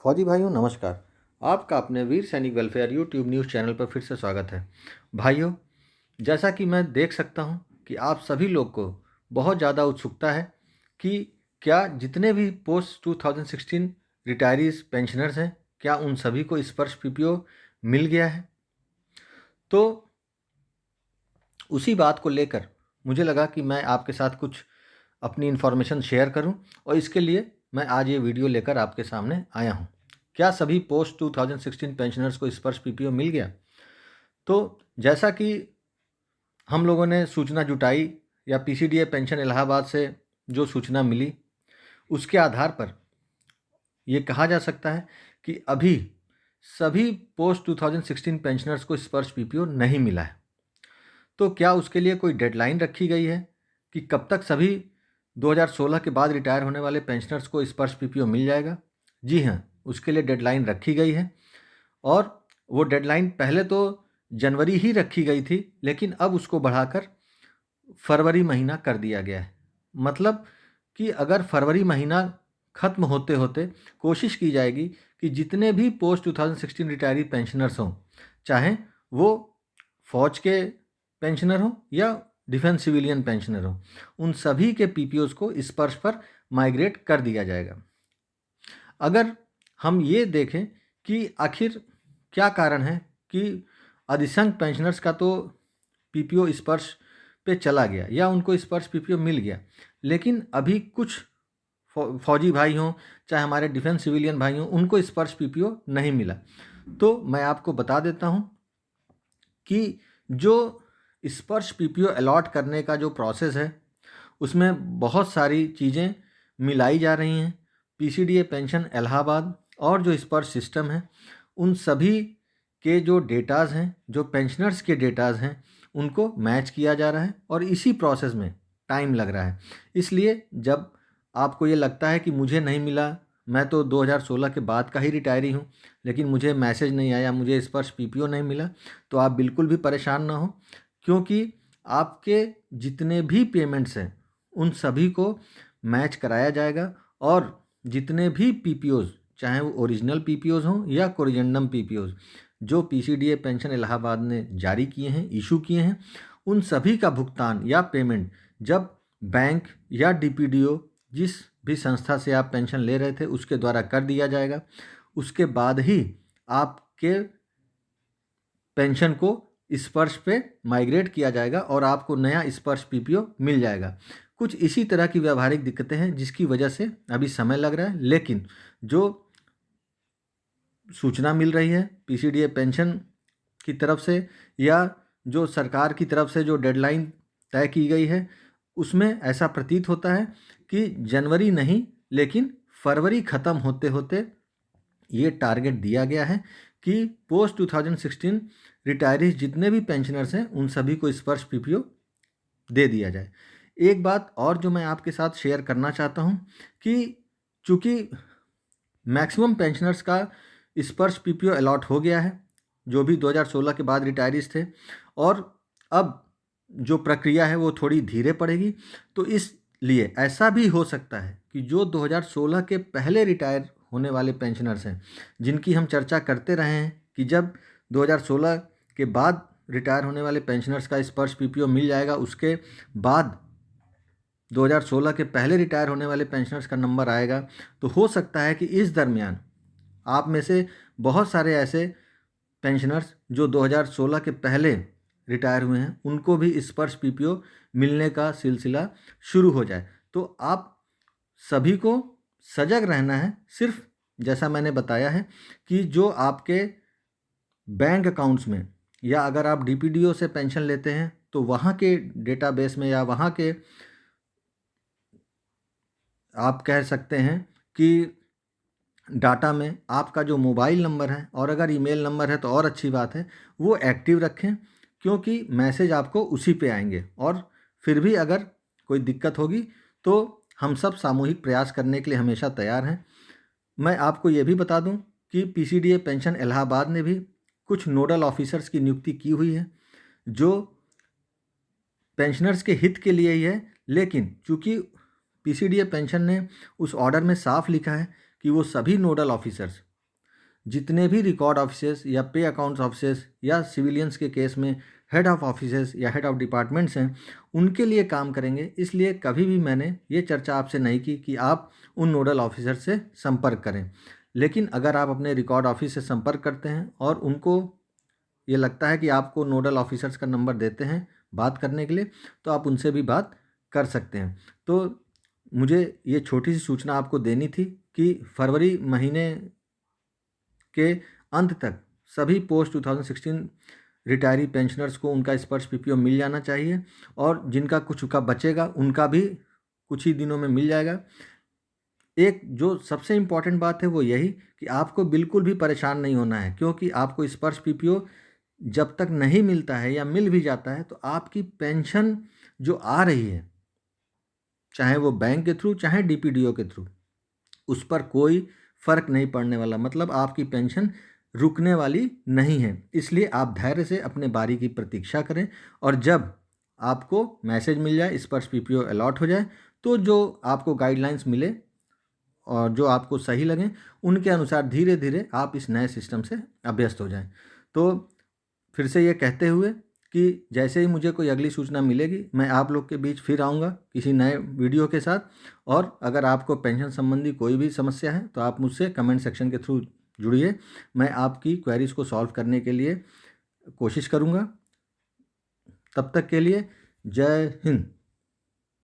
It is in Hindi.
फौजी भाइयों नमस्कार। आपका अपने वीर सैनिक वेलफेयर यूट्यूब न्यूज़ चैनल पर फिर से स्वागत है। भाइयों, जैसा कि मैं देख सकता हूं कि आप सभी लोग को बहुत ज़्यादा उत्सुकता है कि क्या जितने भी पोस्ट 2016 रिटायरीज पेंशनर्स हैं, क्या उन सभी को स्पर्श पीपीओ मिल गया है। तो उसी बात को लेकर मुझे लगा कि मैं आपके साथ कुछ अपनी इन्फॉर्मेशन शेयर करूं और इसके लिए मैं आज ये वीडियो लेकर आपके सामने आया हूं। क्या सभी पोस्ट 2016 पेंशनर्स को स्पर्श पीपीओ मिल गया? तो जैसा कि हम लोगों ने सूचना जुटाई या पीसीडीए पेंशन इलाहाबाद से जो सूचना मिली, उसके आधार पर ये कहा जा सकता है कि अभी सभी पोस्ट 2016 पेंशनर्स को स्पर्श पीपीओ नहीं मिला है। तो क्या उसके लिए कोई डेडलाइन रखी गई है कि कब तक सभी 2016 के बाद रिटायर होने वाले पेंशनर्स को स्पर्श पीपीओ मिल जाएगा? जी हाँ, उसके लिए डेडलाइन रखी गई है और वो डेडलाइन पहले तो जनवरी ही रखी गई थी, लेकिन अब उसको बढ़ाकर फरवरी महीना कर दिया गया है। मतलब कि अगर फरवरी महीना ख़त्म होते होते कोशिश की जाएगी कि जितने भी पोस्ट 2016 रिटायरी पेंशनर्स हों, चाहे वो फौज के पेंशनर हों या डिफेंस सिविलियन पेंशनर हों, उन सभी के पीपीओज़ को स्पर्श पर माइग्रेट कर दिया जाएगा। अगर हम ये देखें कि आखिर क्या कारण है कि अधिसंख्य पेंशनर्स का तो पीपीओ स्पर्श पे चला गया या उनको स्पर्श पीपीओ मिल गया, लेकिन अभी कुछ फौजी भाई हों चाहे हमारे डिफेंस सिविलियन भाई हों, उनको स्पर्श पीपीओ नहीं मिला। तो मैं आपको बता देता हूं कि जो स्पर्श पीपीओ अलॉट करने का जो प्रोसेस है, उसमें बहुत सारी चीज़ें मिलाई जा रही हैं। पीसीडीए पेंशन इलाहाबाद और जो स्पर्श सिस्टम है, उन सभी के जो डेटाज़ हैं, जो पेंशनर्स के डेटाज़ हैं, उनको मैच किया जा रहा है और इसी प्रोसेस में टाइम लग रहा है। इसलिए जब आपको ये लगता है कि मुझे नहीं मिला, मैं तो 2016 के बाद का ही रिटायरी हूँ, लेकिन मुझे मैसेज नहीं आया, मुझे स्पर्श पीपीओ नहीं मिला, तो आप बिल्कुल भी परेशान ना हो, क्योंकि आपके जितने भी पेमेंट्स हैं उन सभी को मैच कराया जाएगा और जितने भी पीपीओज़, चाहे वो ओरिजिनल पीपीओज़ हों या कोरिजेंडम पीपीओज़, जो पीसीडीए पेंशन इलाहाबाद ने जारी किए हैं, इशू किए हैं, उन सभी का भुगतान या पेमेंट जब बैंक या डीपीडीओ, जिस भी संस्था से आप पेंशन ले रहे थे, उसके द्वारा कर दिया जाएगा। उसके बाद ही आपके पेंशन को स्पर्श पे माइग्रेट किया जाएगा और आपको नया स्पर्श पीपीओ मिल जाएगा। कुछ इसी तरह की व्यावहारिक दिक्कतें हैं जिसकी वजह से अभी समय लग रहा है, लेकिन जो सूचना मिल रही है पीसीडीए पेंशन की तरफ से या जो सरकार की तरफ से जो डेडलाइन तय की गई है, उसमें ऐसा प्रतीत होता है कि जनवरी नहीं लेकिन फरवरी ख़त्म होते होते ये टारगेट दिया गया है कि पोस्ट 2016 रिटायरीज जितने भी पेंशनर्स हैं उन सभी को स्पर्श पीपीओ दे दिया जाए। एक बात और जो मैं आपके साथ शेयर करना चाहता हूं कि चूंकि मैक्सिमम पेंशनर्स का स्पर्श पीपीओ अलॉट हो गया है, जो भी 2016 के बाद रिटायरीज थे, और अब जो प्रक्रिया है वो थोड़ी धीरे पड़ेगी। तो इसलिए ऐसा भी हो सकता है कि जो 2016 के पहले रिटायर होने वाले पेंशनर्स हैं, जिनकी हम चर्चा करते रहे हैं कि जब 2016 के बाद रिटायर होने वाले पेंशनर्स का स्पर्श पीपीओ मिल जाएगा, उसके बाद 2016 के पहले रिटायर होने वाले पेंशनर्स का नंबर आएगा, तो हो सकता है कि इस दरमियान आप में से बहुत सारे ऐसे पेंशनर्स जो 2016 के पहले रिटायर हुए हैं, उनको भी स्पर्श पीपीओ मिलने का सिलसिला शुरू हो जाए। तो आप सभी को सजग रहना है। सिर्फ जैसा मैंने बताया है कि जो आपके बैंक अकाउंट्स में या अगर आप डीपीडीओ से पेंशन लेते हैं तो वहाँ के डेटाबेस में या वहाँ के आप कह सकते हैं कि डाटा में आपका जो मोबाइल नंबर है और अगर ईमेल नंबर है तो और अच्छी बात है, वो एक्टिव रखें, क्योंकि मैसेज आपको उसी पे आएंगे। और फिर भी अगर कोई दिक्कत होगी तो हम सब सामूहिक प्रयास करने के लिए हमेशा तैयार हैं। मैं आपको ये भी बता दूं कि पीसीडीए पेंशन इलाहाबाद ने भी कुछ नोडल ऑफिसर्स की नियुक्ति की हुई है जो पेंशनर्स के हित के लिए ही है, लेकिन चूंकि पीसीडीए पेंशन ने उस ऑर्डर में साफ लिखा है कि वो सभी नोडल ऑफिसर्स जितने भी रिकॉर्ड ऑफिसर्स या पे अकाउंट्स ऑफिसर्स या सिविलियंस के केस में हेड ऑफ ऑफिसर्स या हेड ऑफ डिपार्टमेंट्स हैं, उनके लिए काम करेंगे। इसलिए कभी भी मैंने ये चर्चा आपसे नहीं की कि आप उन नोडल ऑफिसर से संपर्क करें। लेकिन अगर आप अपने रिकॉर्ड ऑफिस से संपर्क करते हैं और उनको ये लगता है कि आपको नोडल ऑफिसर्स का नंबर देते हैं बात करने के लिए, तो आप उनसे भी बात कर सकते हैं। तो मुझे ये छोटी सी सूचना आपको देनी थी कि फरवरी महीने के अंत तक सभी पोस्ट 2016 रिटायरी पेंशनर्स को उनका स्पर्श पीपीओ मिल जाना चाहिए, और जिनका कुछ का बचेगा उनका भी कुछ ही दिनों में मिल जाएगा। एक जो सबसे इम्पॉर्टेंट बात है वो यही कि आपको बिल्कुल भी परेशान नहीं होना है, क्योंकि आपको स्पर्श पीपीओ जब तक नहीं मिलता है या मिल भी जाता है तो आपकी पेंशन जो आ रही है, चाहे वो बैंक के थ्रू चाहे डीपीडीओ के थ्रू, उस पर कोई फ़र्क नहीं पड़ने वाला। मतलब आपकी पेंशन रुकने वाली नहीं है। इसलिए आप धैर्य से अपने बारी की प्रतीक्षा करें, और जब आपको मैसेज मिल जाए, स्पर्श पीपीओ अलॉट हो जाए, तो जो आपको गाइडलाइंस मिले और जो आपको सही लगें उनके अनुसार धीरे धीरे आप इस नए सिस्टम से अभ्यस्त हो जाएं। तो फिर से ये कहते हुए कि जैसे ही मुझे कोई अगली सूचना मिलेगी, मैं आप लोग के बीच फिर आऊँगा किसी नए वीडियो के साथ। और अगर आपको पेंशन संबंधी कोई भी समस्या है तो आप मुझसे कमेंट सेक्शन के थ्रू जुड़िए। मैं आपकी क्वेरीज़ को सॉल्व करने के लिए कोशिश करूँगा। तब तक के लिए जय हिंद।